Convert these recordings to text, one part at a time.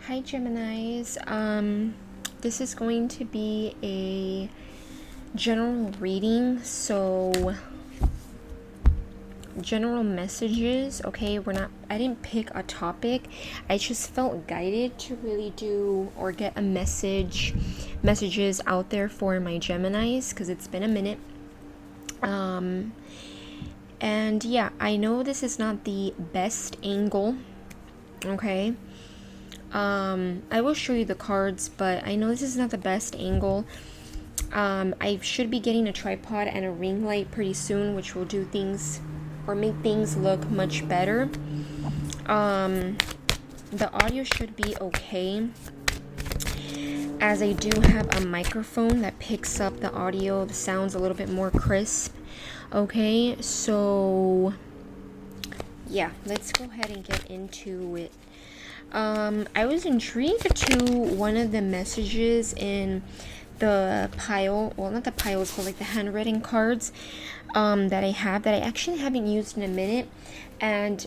Hi Geminis. This is going to be a general reading, so general messages, okay? I didn't pick a topic. I just felt guided to really do or get a messages out there for my Geminis because it's been a minute. And yeah, I know this is not the best angle, okay? I will show you the cards, but I know this is not the best angle. I should be getting a tripod and a ring light pretty soon, which will do things or make things look much better. The audio should be okay, as I do have a microphone that picks up the audio, the sounds a little bit more crisp. Okay, so yeah, let's go ahead and get into it. I was intrigued to one of the messages in the pile, well, not the piles, but like the handwritten cards that I have that I actually haven't used in a minute, and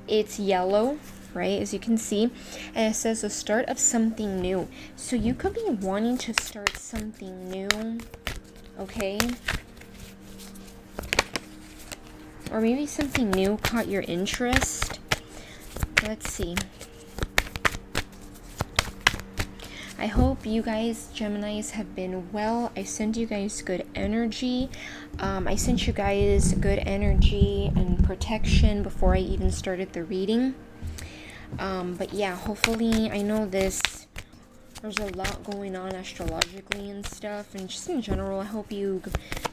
it's yellow, right, as you can see, and it says the start of something new. So you could be wanting to start something new, okay, or maybe something new caught your interest. Let's see. I hope you guys, Geminis, have been well. I sent you guys good energy. I sent you guys good energy and protection before I even started the reading. But yeah, hopefully, I know there's a lot going on astrologically and stuff, and just in general, I hope you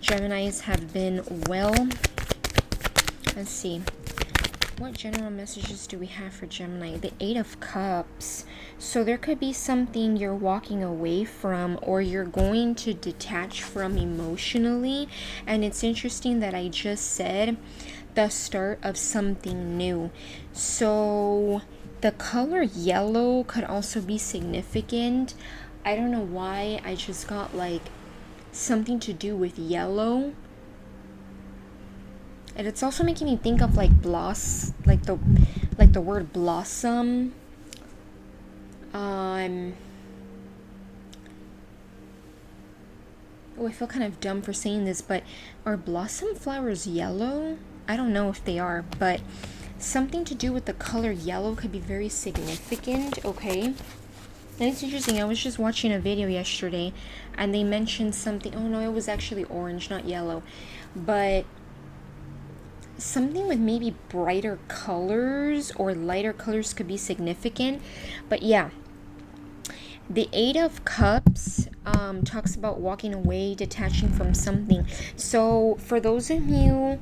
Geminis have been well. Let's see. What general messages do we have for Gemini? The Eight of Cups. So there could be something you're walking away from or you're going to detach from emotionally. And it's interesting that I just said the start of something new. So the color yellow could also be significant. I don't know why I just got like something to do with yellow. And it's also making me think of like the word blossom. Oh, I feel kind of dumb for saying this, but are blossom flowers yellow? I don't know if they are, but something to do with the color yellow could be very significant, okay? And it's interesting, I was just watching a video yesterday, and they mentioned something, oh no, it was actually orange, not yellow, but something with maybe brighter colors or lighter colors could be significant. But yeah, the Eight of Cups talks about walking away, detaching from something. So for those of you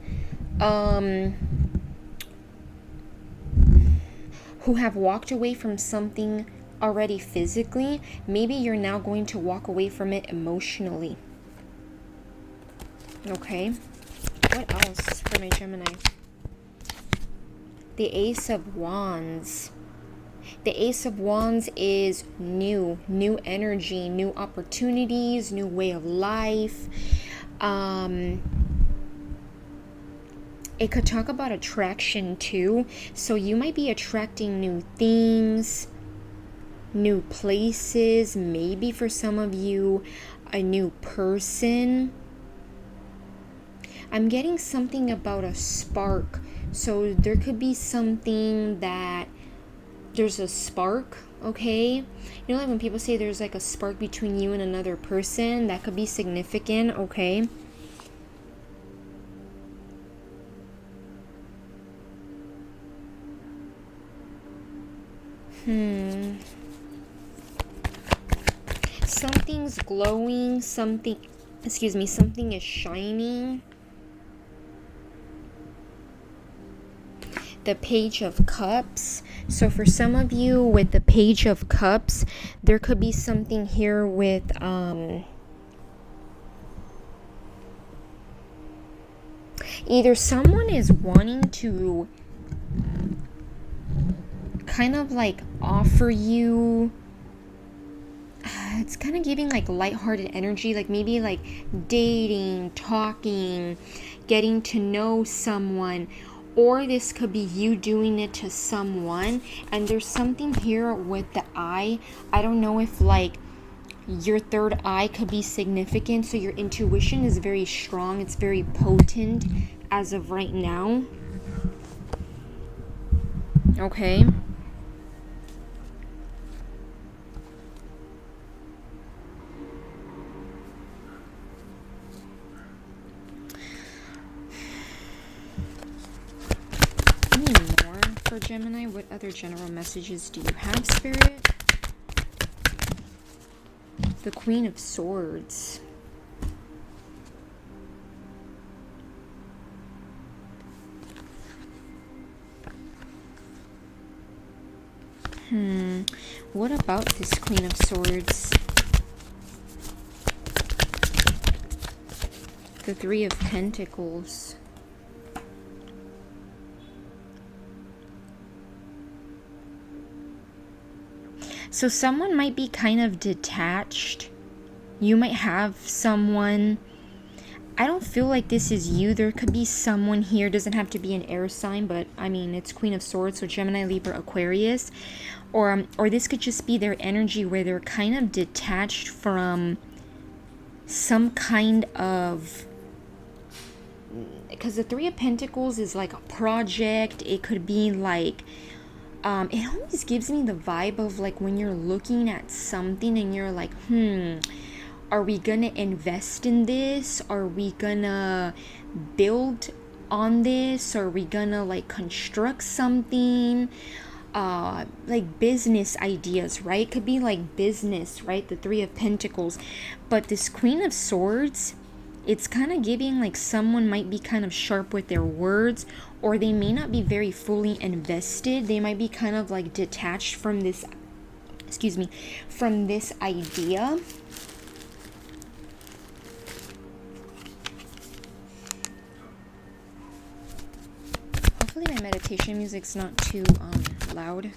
who have walked away from something already physically, maybe you're now going to walk away from it emotionally. Okay, what else for my Gemini? The Ace of Wands. The Ace of Wands is new energy, new opportunities, new way of life. It could talk about attraction too. So you might be attracting new things, new places, maybe for some of you, a new person. I'm getting something about a spark. So there could be something that there's a spark, okay? You know, like when people say there's like a spark between you and another person, that could be significant, okay? Something's glowing, something is shining. The Page of Cups. So for some of you with the Page of Cups, there could be something here with either someone is wanting to kind of like offer you, it's kind of giving like lighthearted energy, like maybe like dating, talking, getting to know someone, or this could be you doing it to someone. And there's something here with the eye. I don't know if like your third eye could be significant, so your intuition is very strong, it's very potent as of right now. Okay. Any more for Gemini? What other general messages do you have, Spirit? The Queen of Swords. What about this Queen of Swords? The Three of Pentacles. So someone might be kind of detached. You might have someone. I don't feel like this is you. There could be someone here. Doesn't have to be an air sign, but I mean, it's Queen of Swords, so Gemini, Libra, Aquarius. Or this could just be their energy where they're kind of detached from some kind of... Because the Three of Pentacles is like a project. It could be like... it always gives me the vibe of like when you're looking at something and you're like, are we gonna invest in this? Are we gonna build on this? Are we gonna like construct something? Like business ideas, right? Could be like business, right? The Three of Pentacles. But this Queen of Swords, it's kind of giving like someone might be kind of sharp with their words, or they may not be very fully invested. They might be kind of like detached from this, from this idea. Hopefully my meditation music's not too loud.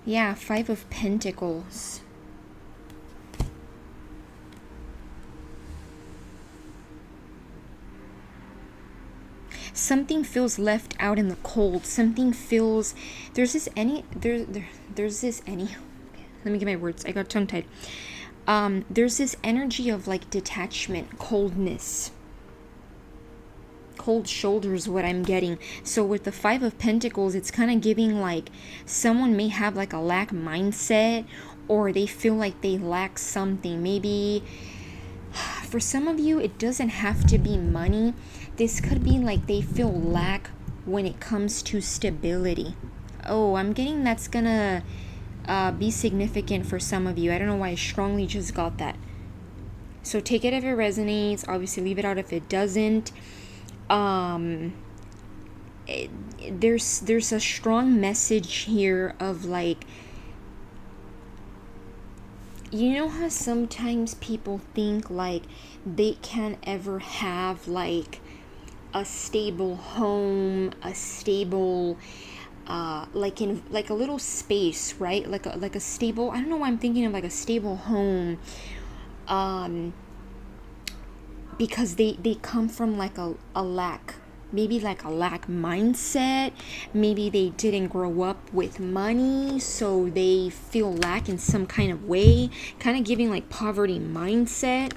Yeah, Five of Pentacles. Something feels left out in the cold. Something feels... There's this any... There's this any... Let me get my words. I got tongue-tied. There's this energy of like detachment, coldness. Cold shoulders, what I'm getting. So with the Five of Pentacles, it's kind of giving like someone may have like a lack mindset, or they feel like they lack something. Maybe for some of you, it doesn't have to be money. This could be like they feel lack when it comes to stability. Oh, I'm getting that's gonna be significant for some of you. I don't know why I strongly just got that. So take it if it resonates. Obviously, leave it out if it doesn't. There's a strong message here of like, you know how sometimes people think like they can't ever have like a stable home, a stable like in like a little space, right? Like a stable, I don't know why I'm thinking of like a stable home, because they come from like a lack, maybe like a lack mindset. Maybe they didn't grow up with money, so they feel lack in some kind of way, kind of giving like poverty mindset.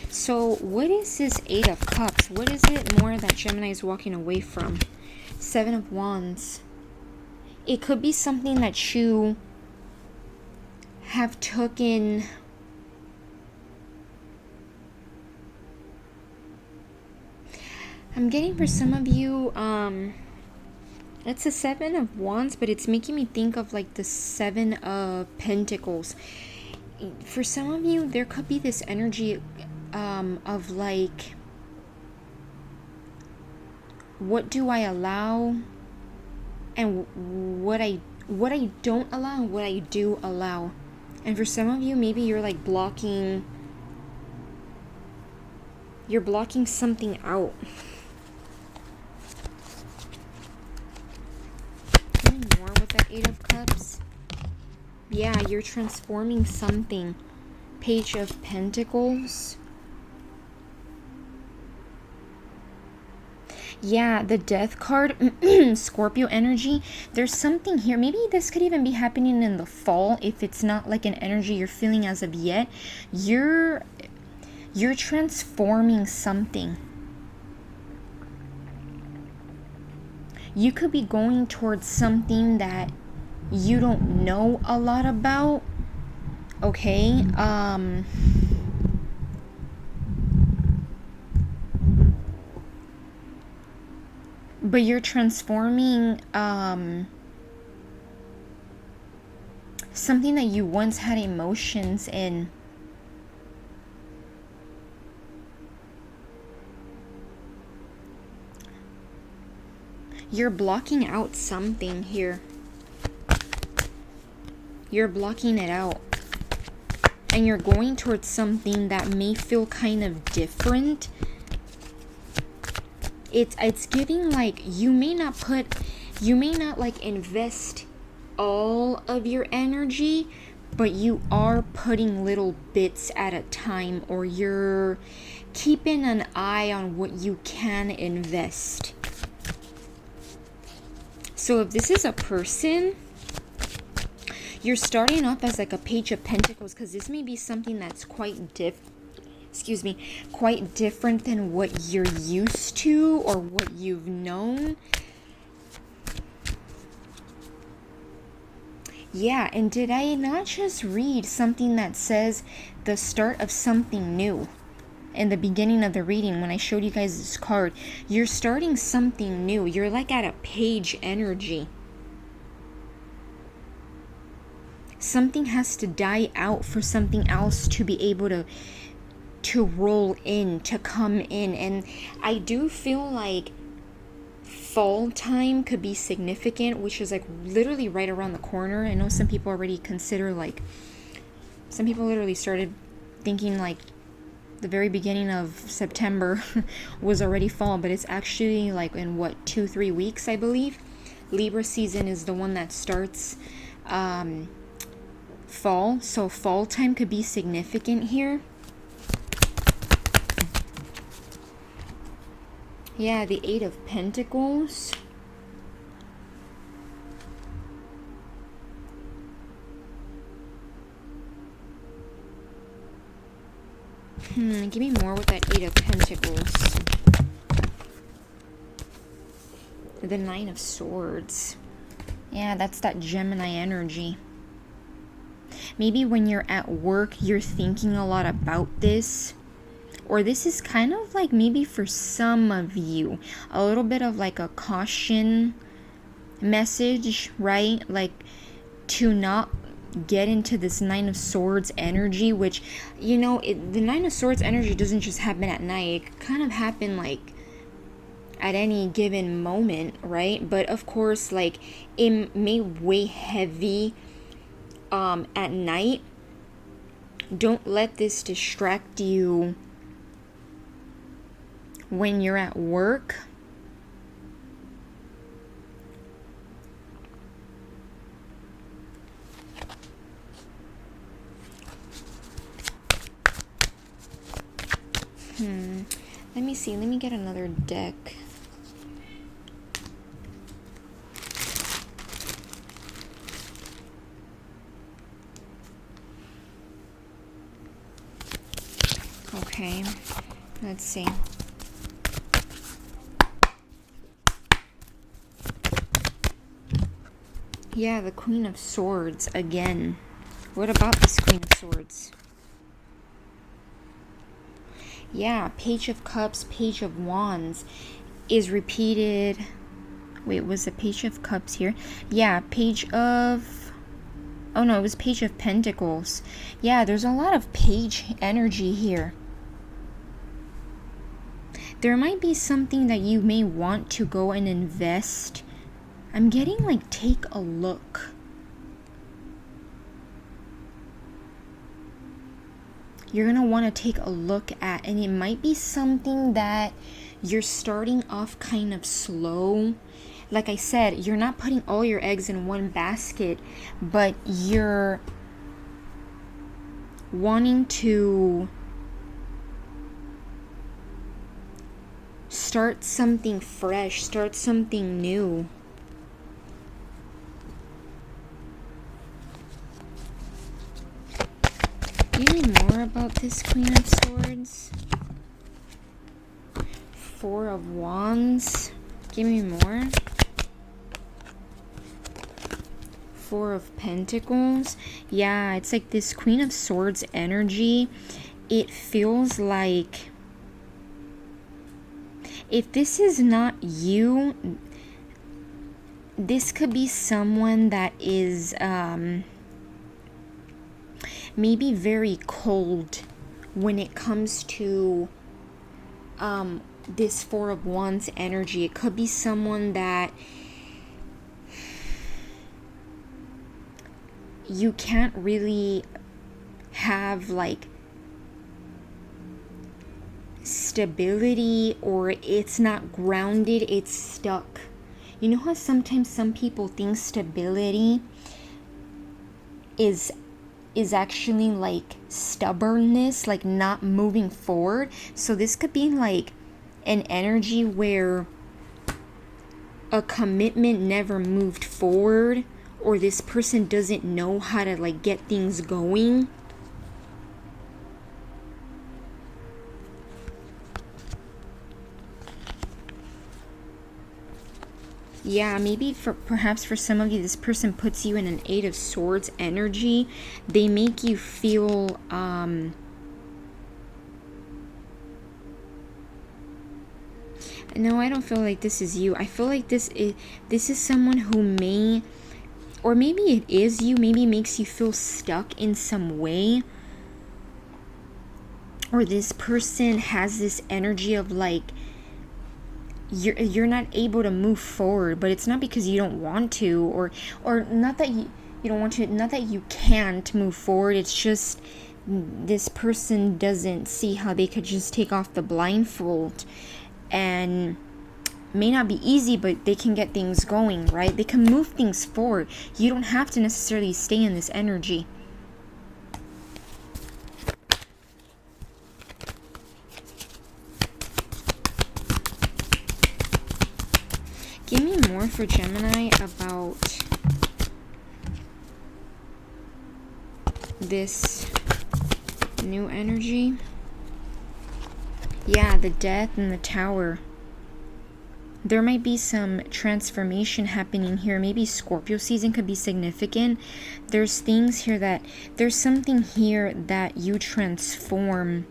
So what is this Eight of Cups? What is it more that Gemini is walking away from? Seven of Wands. It could be something that you have taken... I'm getting for some of you, it's a Seven of Wands, but it's making me think of like the Seven of Pentacles. For some of you, there could be this energy of like, what do I allow and what I don't allow and what I do allow. And for some of you, maybe you're like blocking something out. Any more with that Eight of Cups? Yeah, you're transforming something. Page of Pentacles. Yeah, the Death card, Scorpio energy. There's something here. Maybe this could even be happening in the fall if it's not like an energy you're feeling as of yet. You're transforming something. You could be going towards something that you don't know a lot about. Okay? But you're transforming something that you once had emotions in. You're blocking out something here. You're blocking it out. And you're going towards something that may feel kind of different. It's giving like you may not like invest all of your energy, but you are putting little bits at a time, or you're keeping an eye on what you can invest. So if this is a person, you're starting off as like a Page of Pentacles, because this may be something that's quite different than what you're used to or what you've known. Yeah, and did I not just read something that says the start of something new? In the beginning of the reading, when I showed you guys this card, you're starting something new. You're like at a page energy. Something has to die out for something else to be able to roll in, to come in. And I do feel like fall time could be significant, which is like literally right around the corner. I know some people already consider like, some people literally started thinking like the very beginning of September was already fall, but it's actually like in 2-3 weeks, I believe. Libra season is the one that starts fall, so fall time could be significant here. Yeah, the Eight of Pentacles. Give me more with that Eight of Pentacles. The Nine of Swords. Yeah, that's that Gemini energy. Maybe when you're at work, you're thinking a lot about this. Or this is kind of like maybe for some of you, a little bit of like a caution message, right? Like to not get into this Nine of Swords energy, which, you know, the Nine of Swords energy doesn't just happen at night. It kind of happen like at any given moment, right? But of course, like it may weigh heavy at night. Don't let this distract you when you're at work. Let me see. Let me get another deck. Okay. Let's see. Yeah, the Queen of Swords again. What about this Queen of Swords? Yeah, Page of Cups, Page of Wands is repeated. Wait, was the Page of Cups here? Yeah, Page of... Oh no, it was Page of Pentacles. Yeah, there's a lot of page energy here. There might be something that you may want to go and invest. I'm getting like, take a look. You're going to want to take a look at, and it might be something that you're starting off kind of slow, like I said, you're not putting all your eggs in one basket, but you're wanting to start something fresh, start something new. Give me more about this Queen of Swords. Four of Wands. Give me more. Four of Pentacles. Yeah, it's like this Queen of Swords energy. It feels like if this is not you, this could be someone that is maybe very cold when it comes to this Four of Wands energy. It could be someone that you can't really have like stability, or it's not grounded, it's stuck. You know how sometimes some people think stability is actually like stubbornness, like not moving forward? So this could be like an energy where a commitment never moved forward, or this person doesn't know how to like get things going. Yeah, maybe perhaps for some of you, this person puts you in an Eight of Swords energy. They make you feel no, I don't feel like this is you. I feel like this is someone who may, or maybe it is you, maybe makes you feel stuck in some way. Or this person has this energy of like you're not able to move forward, but it's not because you don't want to, or not that you don't want to, not that you can't move forward. It's just this person doesn't see how they could just take off the blindfold, and may not be easy, but they can get things going, right? They can move things forward. You don't have to necessarily stay in this energy. Give me more for Gemini about this new energy. Yeah, the Death and the Tower. There might be some transformation happening here. Maybe Scorpio season could be significant. There's things here that, there's something here that you transform,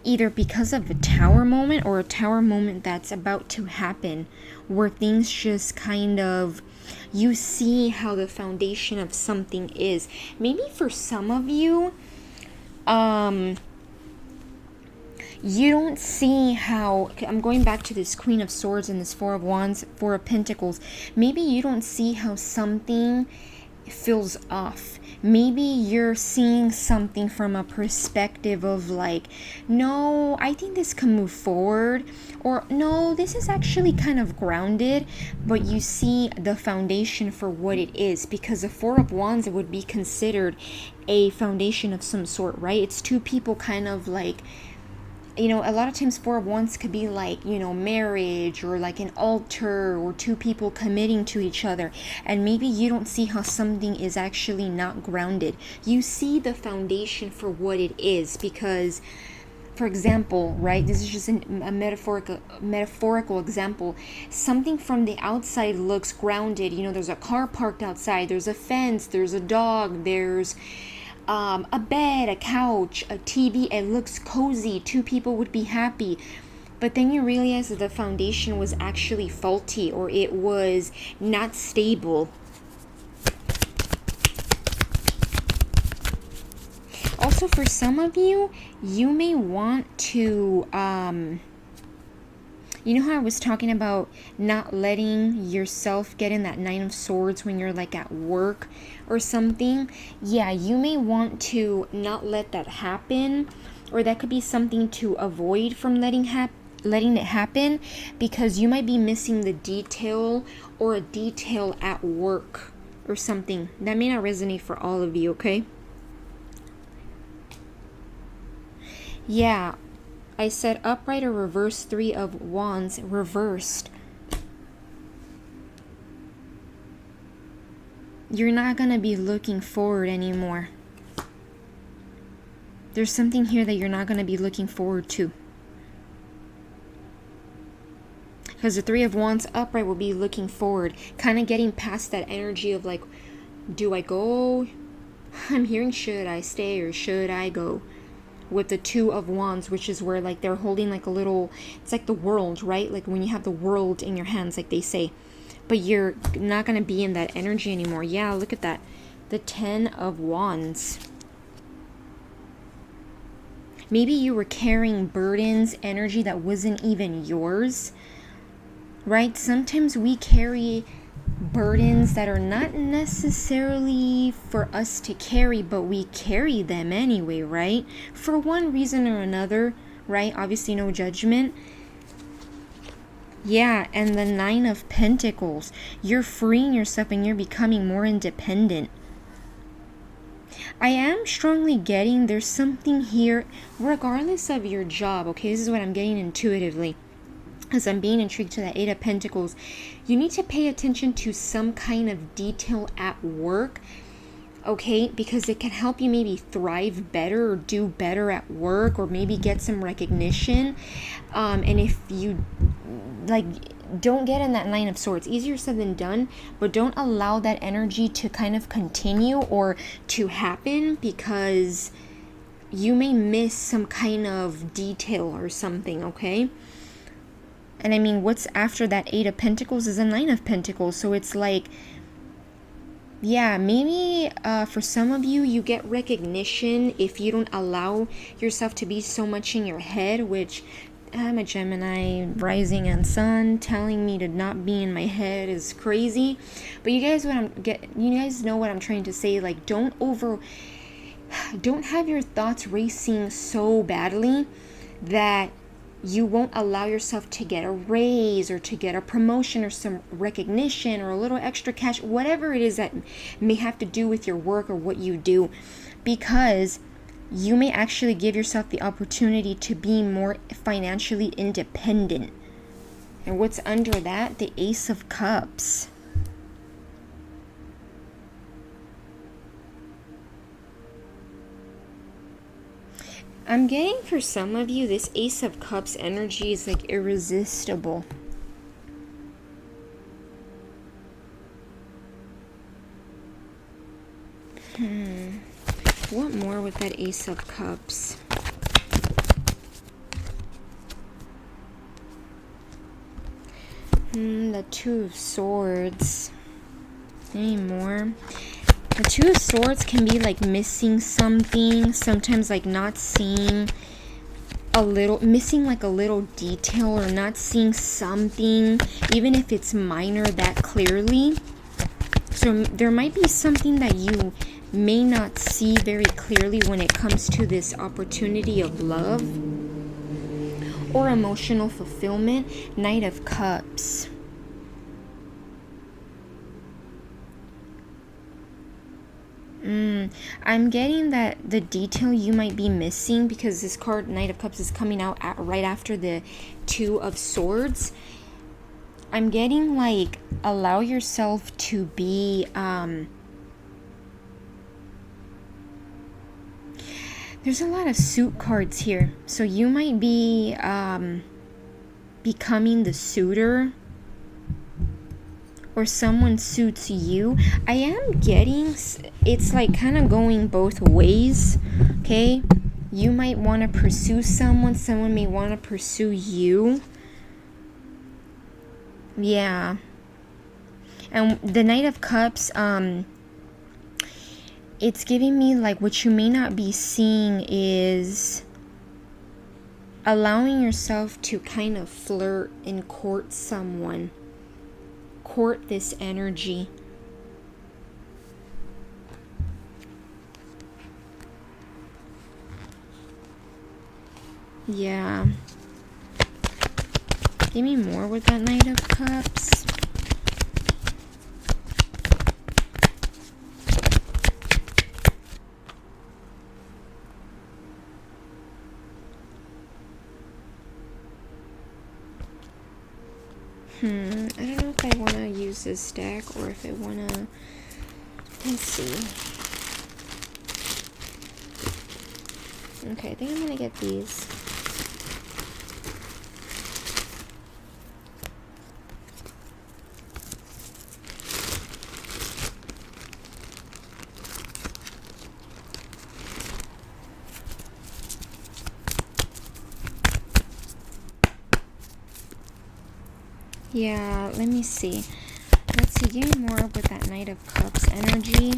either because of a Tower moment or a Tower moment that's about to happen, where things just kind of, you see how the foundation of something is. Maybe for some of you, you don't see how, I'm going back to this Queen of Swords and this Four of Wands, Four of Pentacles. Maybe you don't see how something feels off. Maybe you're seeing something from a perspective of like, no, I think this can move forward, or no, this is actually kind of grounded, but you see the foundation for what it is, because the Four of Wands would be considered a foundation of some sort, right? It's two people kind of like, you know, a lot of times Four of Wands could be like, you know, marriage, or like an altar, or two people committing to each other. And maybe you don't see how something is actually not grounded. You see the foundation for what it is, because, for example, right, this is just a metaphorical example. Something from the outside looks grounded. You know, there's a car parked outside, there's a fence, there's a dog, there's a bed, a couch, a TV. It looks cozy. Two people would be happy. But then you realize that the foundation was actually faulty, or it was not stable. Also, for some of you, you may want to, you know how I was talking about not letting yourself get in that Nine of Swords when you're like at work or something? Yeah, you may want to not let that happen, or that could be something to avoid from letting letting it happen, because you might be missing the detail or a detail at work or something. That may not resonate for all of you, okay? Yeah, I said upright or reverse, 3 of Wands, reversed. You're not going to be looking forward anymore. There's something here that you're not going to be looking forward to. Because the 3 of Wands upright will be looking forward. Kind of getting past that energy of like, do I go? I'm hearing should I stay or should I go? With the 2 of Wands, which is where like they're holding like a little, it's like the world, right? Like when you have the world in your hands, like they say. But you're not going to be in that energy anymore. Yeah, look at that. The 10 of Wands. Maybe you were carrying burdens, energy that wasn't even yours, right? Sometimes we carry burdens that are not necessarily for us to carry, but we carry them anyway, right? For one reason or another, right? Obviously, no judgment. Yeah, and the 9 of Pentacles. You're freeing yourself and you're becoming more independent. I am strongly getting there's something here, regardless of your job, okay? This is what I'm getting intuitively. As I'm being intrigued to that 8 of Pentacles. You need to pay attention to some kind of detail at work, okay? Because it can help you maybe thrive better or do better at work, or maybe get some recognition. And if you like, don't get in that 9 of Swords. Easier said than done, but don't allow that energy to kind of continue or to happen, because you may miss some kind of detail or something, okay? And I mean, what's after that 8 of Pentacles is a 9 of Pentacles. So it's like, yeah, maybe for some of you, you get recognition if you don't allow yourself to be so much in your head, which I'm a Gemini rising and sun. Telling me to not be in my head is crazy. But you guys know what I'm trying to say. Like, don't have your thoughts racing so badly that you won't allow yourself to get a raise or to get a promotion or some recognition or a little extra cash, whatever it is that may have to do with your work or what you do, because you may actually give yourself the opportunity to be more financially independent. And what's under that? The Ace of Cups. I'm getting for some of you, this Ace of Cups energy is like irresistible. What more with that Ace of Cups? The 2 of Swords. Any more? The 2 of Swords can be like missing something. Sometimes like not seeing missing like a little detail, or not seeing something, even if it's minor, that clearly. So there might be something that you may not see very clearly when it comes to this opportunity of love or emotional fulfillment. Knight of Cups. I'm getting that the detail you might be missing, because this card, Knight of Cups, is coming out right after the 2 of Swords. I'm getting like, allow yourself to be there's a lot of suit cards here, so you might be becoming the suitor, or someone suits you. I am getting, it's like kind of going both ways, okay? You might want to pursue someone may want to pursue you. Yeah. And the Knight of Cups, it's giving me like, what you may not be seeing is allowing yourself to kind of flirt and court someone. Court this energy. Yeah. Give me more with that Knight of Cups. I don't know if I want to use this deck or if I want to... Let's see. Okay, I think I'm going to get these. Yeah, let me see. Let's see, give me more with that Knight of Cups energy.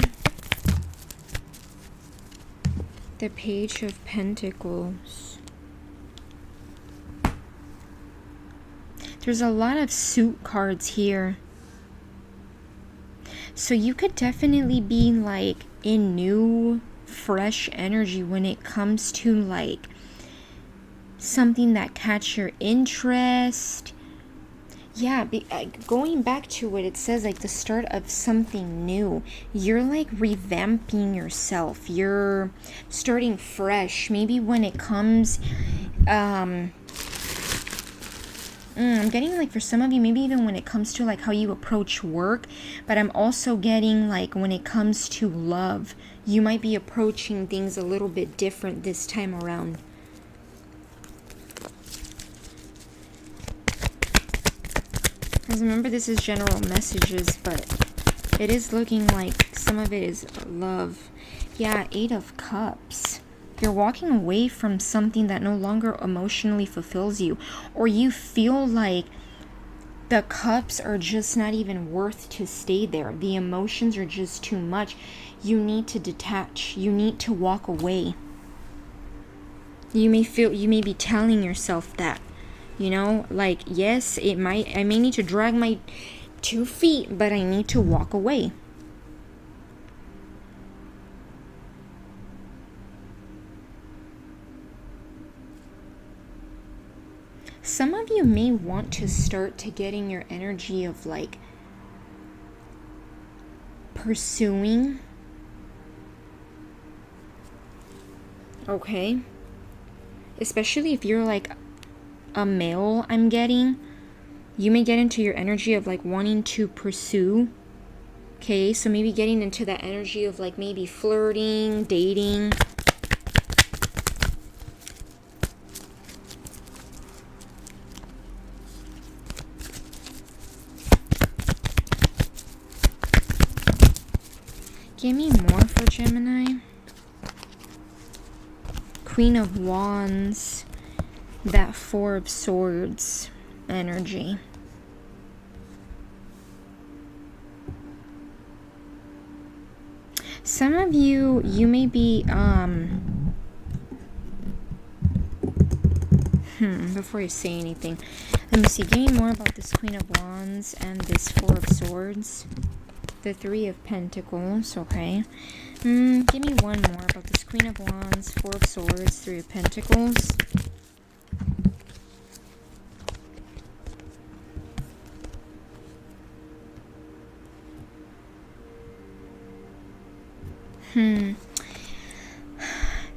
The Page of Pentacles. There's a lot of suit cards here. So you could definitely be like in new, fresh energy when it comes to like something that catch your interest. Yeah, going back to what it says, like the start of something new. You're like revamping yourself. You're starting fresh. Maybe when it comes, I'm getting like for some of you, maybe even when it comes to like how you approach work. But I'm also getting like when it comes to love, you might be approaching things a little bit different this time around. Because remember, this is general messages, but it is looking like some of it is love. Yeah, 8 of Cups. You're walking away from something that no longer emotionally fulfills you. Or you feel like the cups are just not even worth to stay there. The emotions are just too much. You need to detach. You need to walk away. You may be telling yourself that. You know, like, yes, I may need to drag my 2 feet, but I need to walk away. Some of you may want to start to getting your energy of like pursuing. Okay. Especially if you're like a male, I'm getting. You may get into your energy of like wanting to pursue. Okay, so maybe getting into that energy of like maybe flirting, dating. Give me more for Gemini. Queen of Wands. That 4 of Swords energy. Some of you may be, before I say anything, let me see, give me more about this Queen of Wands and this 4 of Swords. The 3 of Pentacles, okay. Give me one more about this Queen of Wands, 4 of Swords, 3 of Pentacles.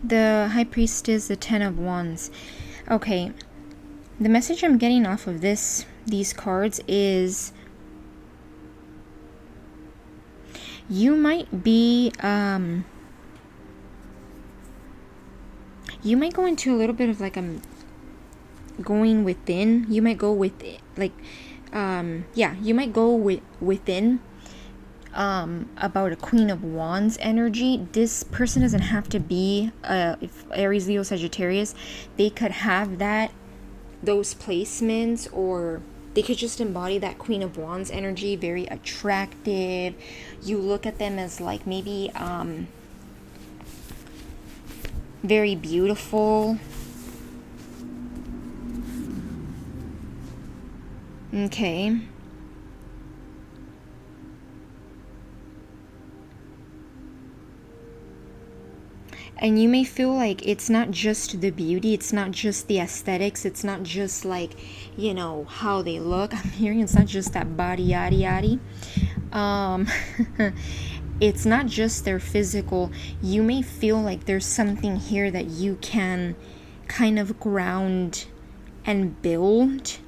The High Priestess, the 10 of Wands. Okay, the message I'm getting off of these cards is you might be you might go into a little bit of like a going within. You might go with like you might go within about a Queen of Wands energy. This person doesn't have to be if Aries, Leo, Sagittarius. They could have those placements, or they could just embody that Queen of Wands energy. Very attractive. You look at them as like maybe very beautiful. Okay. And you may feel like it's not just the beauty, it's not just the aesthetics, it's not just like, you know, how they look. I'm hearing it's not just that body yaddy yaddy. It's not just their physical. You may feel like there's something here that you can kind of ground and build,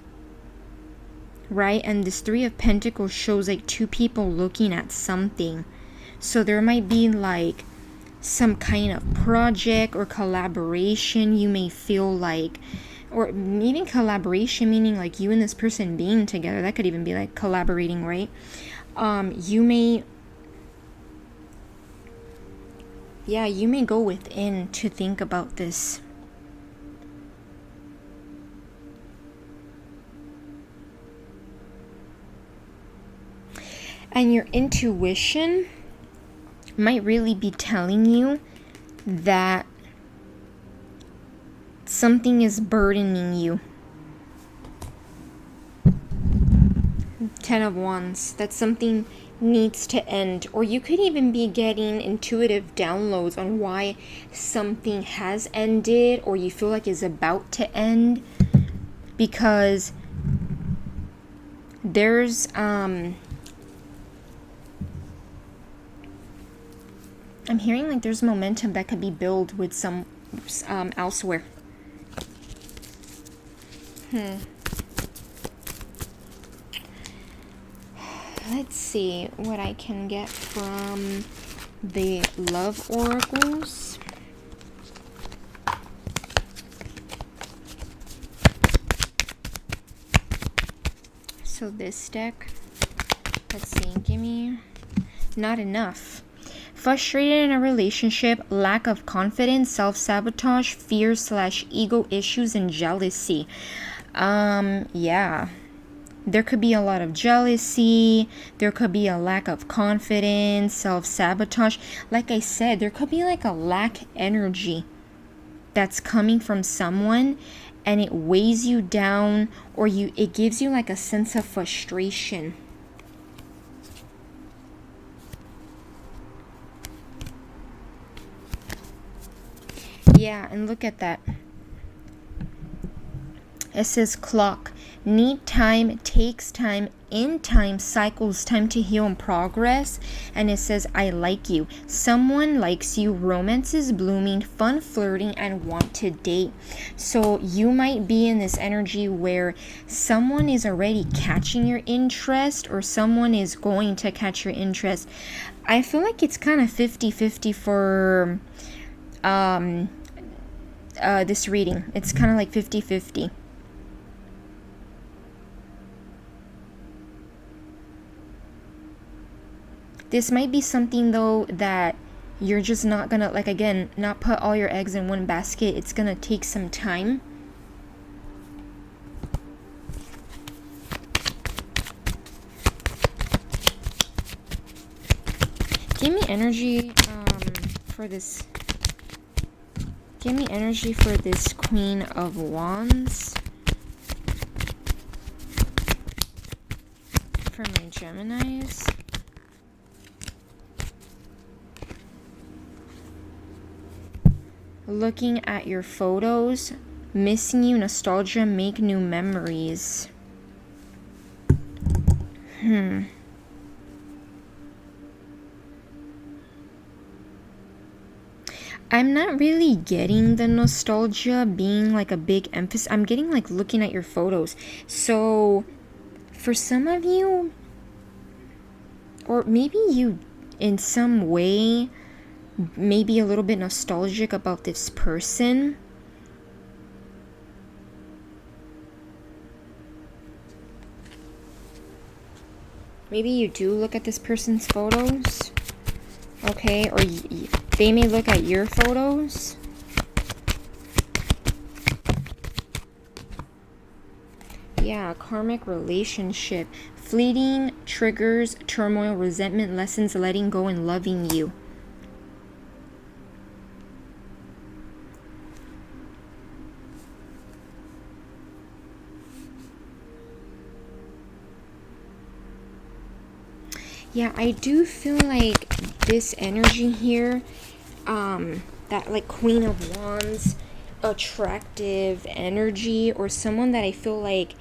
right? And this Three of Pentacles shows like two people looking at something. So there might be like some kind of project or collaboration you may feel like, or even collaboration meaning like you and this person being together. That could even be like collaborating, right? You may go within to think about this. And your intuition might really be telling you that something is burdening you. 10 of Wands. That something needs to end. Or you could even be getting intuitive downloads on why something has ended or you feel like is about to end. Because there's I'm hearing like there's momentum that could be built with some elsewhere. Let's see what I can get from the love oracles. So this deck, let's see, give me not enough. Frustrated in a relationship, lack of confidence, self-sabotage, fear/ego issues, and jealousy. Yeah. There could be a lot of jealousy. There could be a lack of confidence, self-sabotage. Like I said, there could be like a lack energy that's coming from someone and it weighs you down, or it gives you like a sense of frustration. Yeah, and look at that. It says clock. Need time, takes time, in time, cycles, time to heal and progress. And it says, I like you. Someone likes you, romance is blooming, fun flirting, and want to date. So you might be in this energy where someone is already catching your interest or someone is going to catch your interest. I feel like it's kind of 50-50 for this reading. It's kind of like 50-50. This might be something though that you're just not gonna, like, again, not put all your eggs in one basket. It's gonna take some time. Give me energy for this. Give me energy for this Queen of Wands. For my Geminis. Looking at your photos, missing you, nostalgia, make new memories. I'm not really getting the nostalgia being like a big emphasis. I'm getting like looking at your photos. So for some of you, or maybe you in some way, maybe a little bit nostalgic about this person. Maybe you do look at this person's photos. Okay, or they may look at your photos. Yeah, karmic relationship. Fleeting triggers, turmoil, resentment, lessons, letting go, and loving you. Yeah, I do feel like this energy here, that like Queen of Wands attractive energy, or someone that I feel like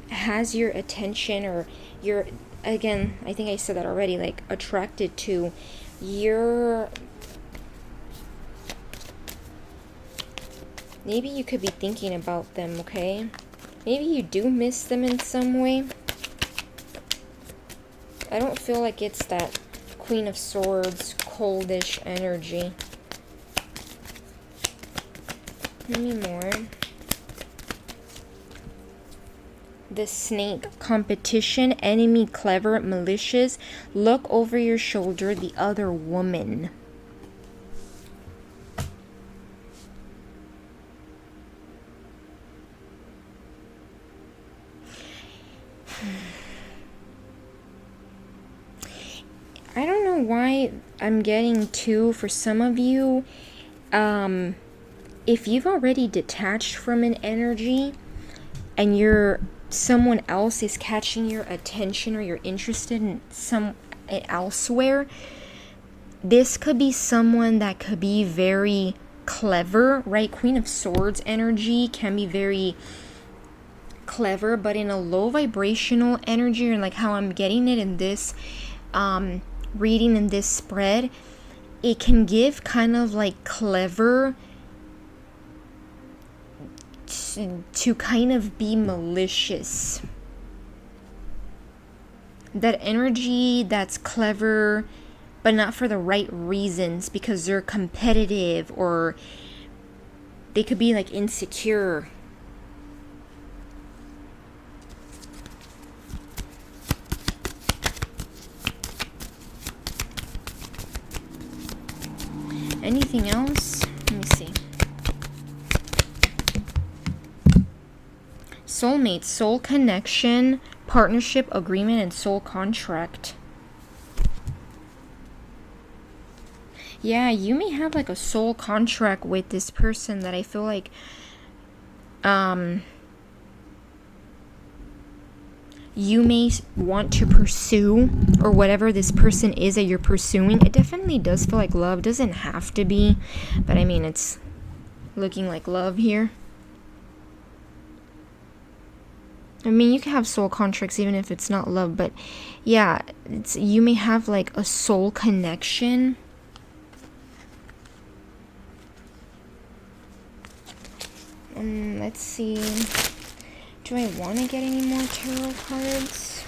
has your attention, or you're, again, I think I said that already, like attracted to. Maybe you could be thinking about them, okay? Maybe you do miss them in some way. I don't feel like it's that Queen of Swords, coldish energy. Maybe more. The Snake, competition, enemy, clever, malicious, look over your shoulder, the other woman. I don't know why I'm getting two for some of you. If you've already detached from an energy and someone else is catching your attention, or you're interested in some elsewhere, this could be someone that could be very clever, right? Queen of Swords energy can be very clever, but in a low vibrational energy, and like how I'm getting it in this reading, in this spread, it can give kind of like clever to kind of be malicious. That energy that's clever, but not for the right reasons, because they're competitive, or they could be like insecure. Anything else? Let me see. Soulmate, soul connection, partnership, agreement, and soul contract. Yeah, you may have like a soul contract with this person that I feel like you may want to pursue, or whatever this person is that you're pursuing. It definitely does feel like love. Doesn't have to be, but I mean, it's looking like love here. I mean, you can have soul contracts even if it's not love, but yeah, you may have like a soul connection. Let's see. Do I want to get any more tarot cards?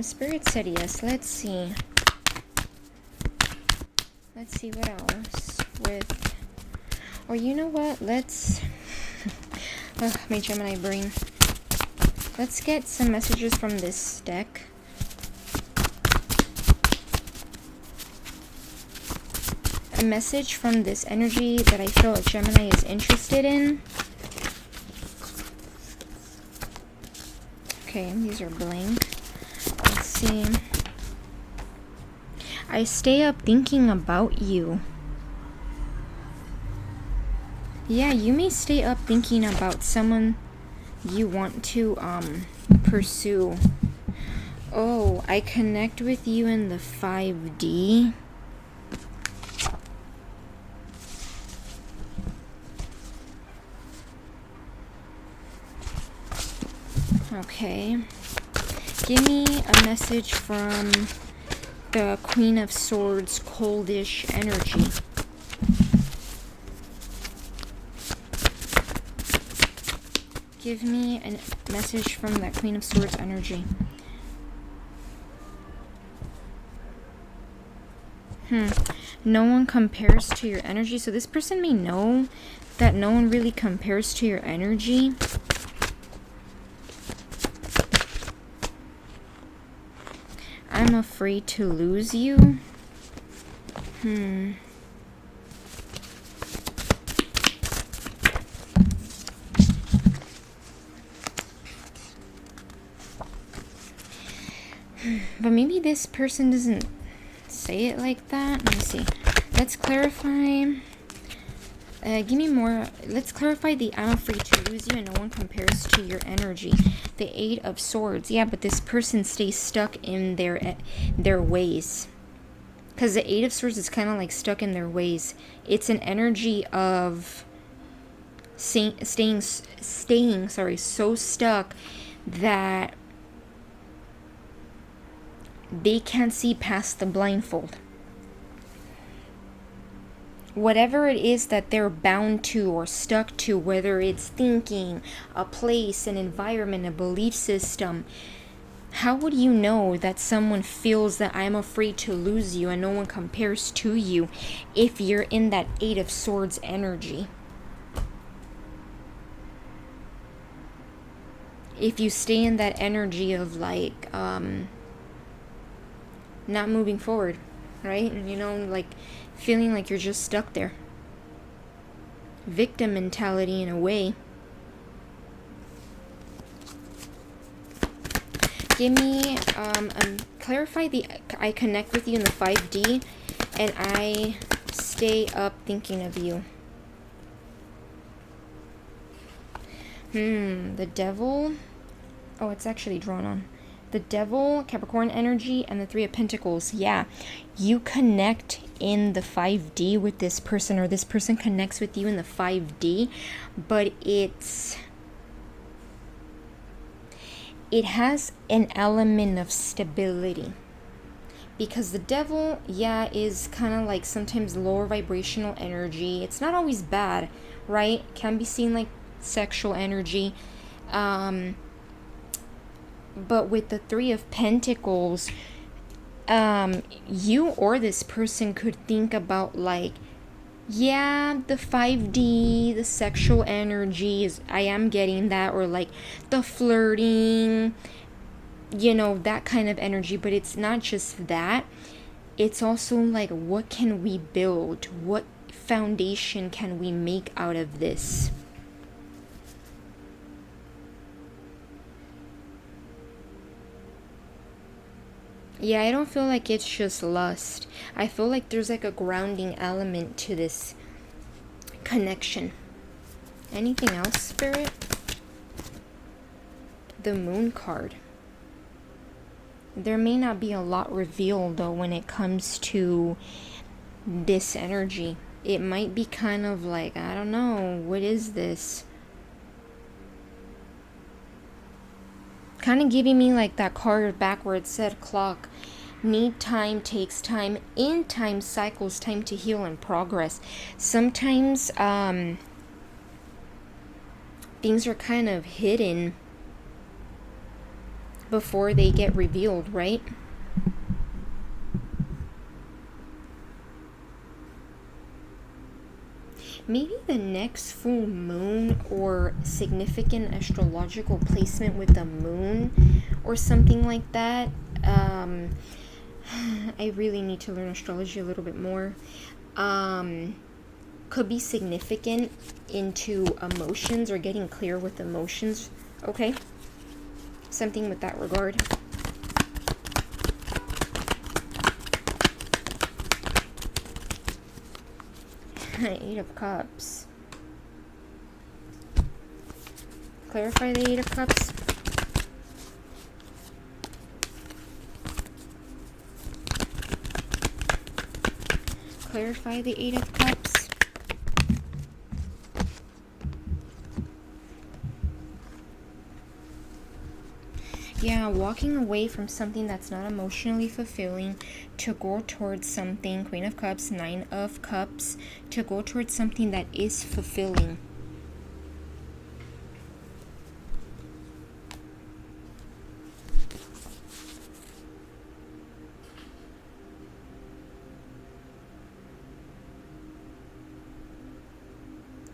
Spirit said yes. Let's see. Let's see what else with... Or you know what? Let's... my Gemini brain. Let's get some messages from this deck. A message from this energy that I feel like Gemini is interested in. Okay, these are blank. Let's see. I stay up thinking about you. Yeah, you may stay up thinking about someone you want to pursue. Oh, I connect with you in the 5D. Okay. Give me a message from the Queen of Swords, coldish energy. Give me a message from that Queen of Swords energy. No one compares to your energy. So this person may know that no one really compares to your energy. I'm afraid to lose you. But maybe this person doesn't say it like that. Let me see. Let's clarify. Give me more. Let's clarify the I'm afraid to lose you and no one compares to your energy. The Eight of Swords. Yeah, but this person stays stuck in their ways. Because the Eight of Swords is kind of like stuck in their ways. It's an energy of staying so stuck that they can't see past the blindfold. Whatever it is that they're bound to or stuck to, whether it's thinking, a place, an environment, a belief system, how would you know that someone feels that I'm afraid to lose you and no one compares to you if you're in that Eight of Swords energy? If you stay in that energy of like not moving forward, right? And like feeling like you're just stuck there. Victim mentality in a way. Give me, clarify the, I connect with you in the 5D, and I stay up thinking of you. The Devil. Oh, it's actually drawn on. The Devil, Capricorn energy, and the Three of Pentacles. Yeah, you connect in the 5D with this person, or this person connects with you in the 5D, but it has an element of stability. Because the Devil, yeah, is kind of like sometimes lower vibrational energy. It's not always bad, right? Can be seen like sexual energy. But with the Three of Pentacles, you or this person could think about like, yeah, the 5D, the sexual energy, I am getting that, or like the flirting, that kind of energy. But it's not just that. It's also like, what can we build? What foundation can we make out of this? Yeah, I don't feel like it's just lust. I feel like there's like a grounding element to this connection. Anything else, Spirit? The Moon card. There may not be a lot revealed though when it comes to this energy. It might be kind of like, I don't know, what is this? Kind of giving me like that card back where it said clock. Need time, takes time, in time cycles, time to heal and progress. Sometimes things are kind of hidden before they get revealed, right? Maybe the next full moon or significant astrological placement with the moon or something like that. I really need to learn astrology a little bit more. Could be significant into emotions or getting clear with emotions. Okay? Something with that regard. Eight of Cups. Clarify the Eight of Cups. Clarify the Eight of Cups. Yeah, walking away from something that's not emotionally fulfilling to go towards something. Queen of Cups, Nine of Cups. To go towards something that is fulfilling.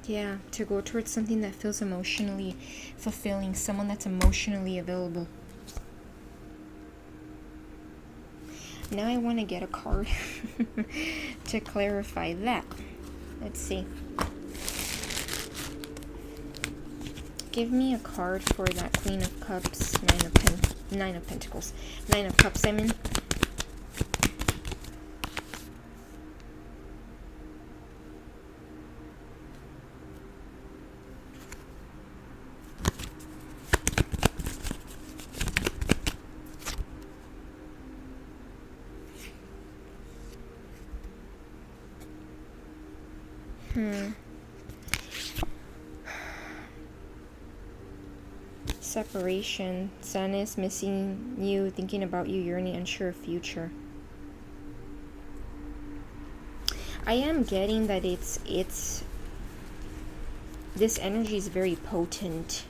Yeah, to go towards something that feels emotionally fulfilling. Someone that's emotionally available. Now I want to get a card to clarify that. Let's see. Give me a card for that Queen of Cups, Nine of Pentacles. Nine of Cups, I mean. Separation, sadness, missing you, thinking about you, yearning, unsure of future. I am getting that it's this energy is very potent.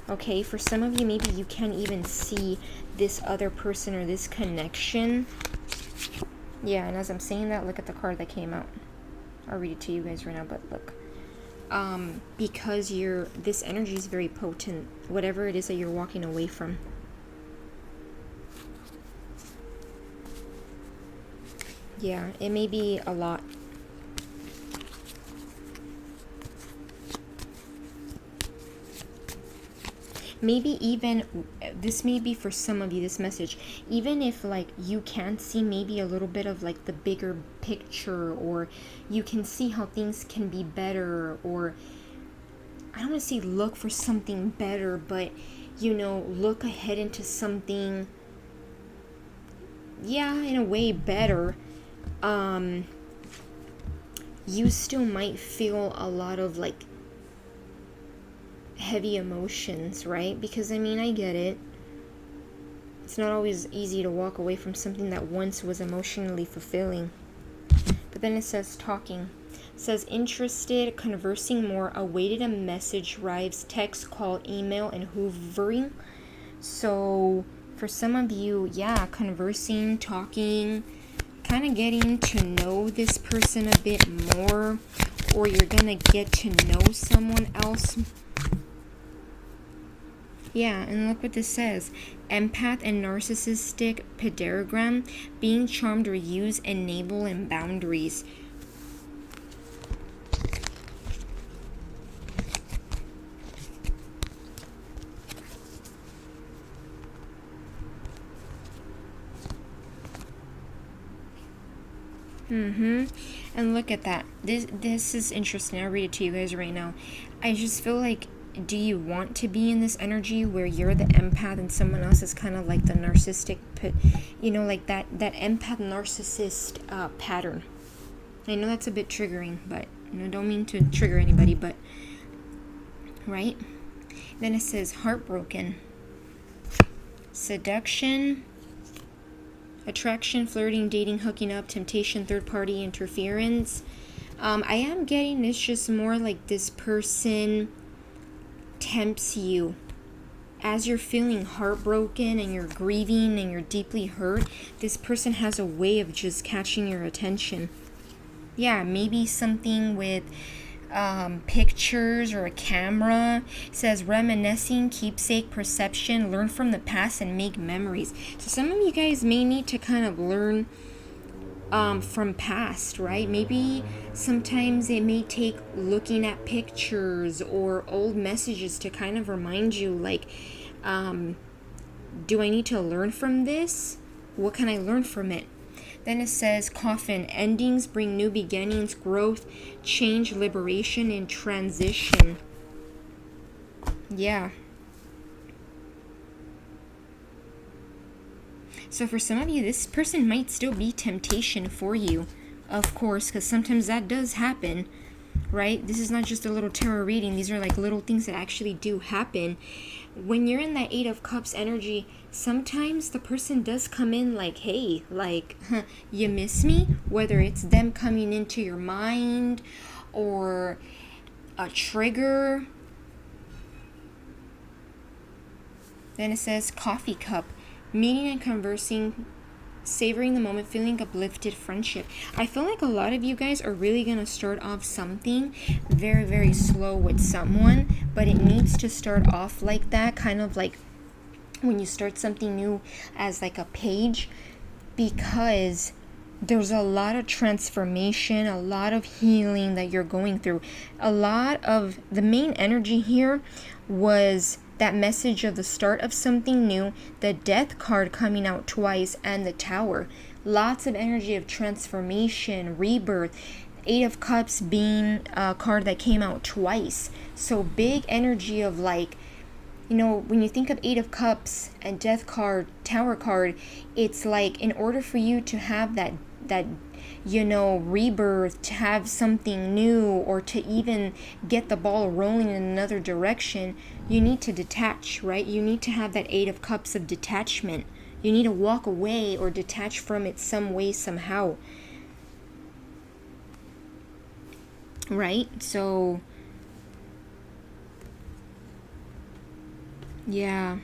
Okay, for some of you, maybe you can't even see this other person or this connection. Yeah, and as I'm saying that, look at the card that came out. I'll read it to you guys right now, but look. Because this energy is very potent, whatever it is that you're walking away from. Yeah, it may be a lot. Maybe even, this may be for some of you, this message, even if like you can't see maybe a little bit of like the bigger picture, or you can see how things can be better, or I don't want to say look for something better, but you know, look ahead into something, yeah, in a way better. You still might feel a lot of like heavy emotions, right? Because I mean, I get it. It's not always easy to walk away from something that once was emotionally fulfilling. But then it says talking. It says interested, conversing more, awaited a message, arrives, text, call, email, and hoovering. So for some of you, yeah, conversing, talking, kind of getting to know this person a bit more, or you're gonna get to know someone else. Yeah, and look what this says. Empath and narcissistic pentagram, being charmed or use, enable, and boundaries. And look at that. This is interesting. I'll read it to you guys right now. I just feel like, do you want to be in this energy where you're the empath and someone else is kind of like the narcissistic, you know, like that empath narcissist pattern? I know that's a bit triggering, but you know, don't mean to trigger anybody, but right? Then it says heartbroken, seduction, attraction, flirting, dating, hooking up, temptation, third party interference. I am getting it's just more like this person tempts you as you're feeling heartbroken and you're grieving and you're deeply hurt. This person has a way of just catching your attention. Yeah, maybe something with pictures or a camera. It says reminiscing, keepsake, perception, learn from the past and make memories. So some of you guys may need to kind of learn from past, right? Maybe sometimes it may take looking at pictures or old messages to kind of remind you, like, do I need to learn from this? What can I learn from it? Then it says coffin, endings bring new beginnings, growth, change, liberation, and transition. Yeah. So for some of you, this person might still be temptation for you, of course, because sometimes that does happen, right? This is not just a little tarot reading. These are like little things that actually do happen. When you're in that Eight of Cups energy, sometimes the person does come in like, hey, like, you miss me? Whether it's them coming into your mind or a trigger. Then it says coffee cup, meeting and conversing, savoring the moment, feeling uplifted, friendship. I feel like a lot of you guys are really going to start off something very, very slow with someone, but it needs to start off like that, kind of like when you start something new as like a page, because there's a lot of transformation, a lot of healing that you're going through. A lot of the main energy here was that message of the start of something new, the Death card coming out twice, and the Tower. Lots of energy of transformation, rebirth. Eight of Cups being a card that came out twice. So big energy of like, you know, when you think of Eight of Cups and Death card, Tower card, it's like in order for you to have that that rebirth, to have something new, or to even get the ball rolling in another direction, you need to detach, right? You need to have that 8 of Cups of detachment. You need to walk away or detach from it some way, somehow. Right? So, yeah.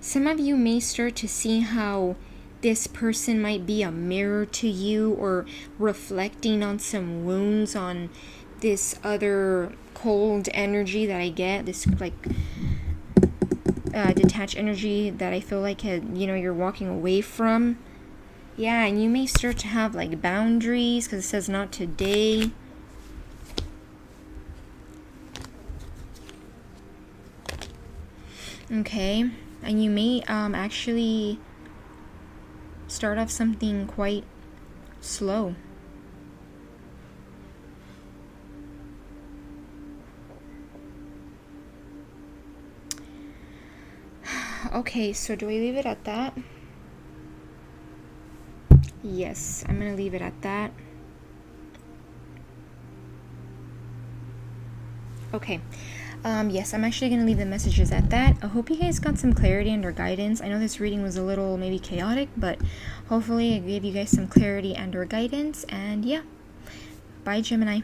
Some of you may start to see how this person might be a mirror to you, or reflecting on some wounds on this other cold energy that I get, this like detached energy that I feel like you're walking away from. Yeah, and you may start to have like boundaries, because it says not today. Okay, and you may actually start off something quite slow. Okay, so do I leave it at that? Yes, I'm gonna leave it at that. Okay. Yes, I'm actually going to leave the messages at that. I hope you guys got some clarity and or guidance. I know this reading was a little maybe chaotic, but hopefully I gave you guys some clarity and or guidance. And yeah, bye Gemini.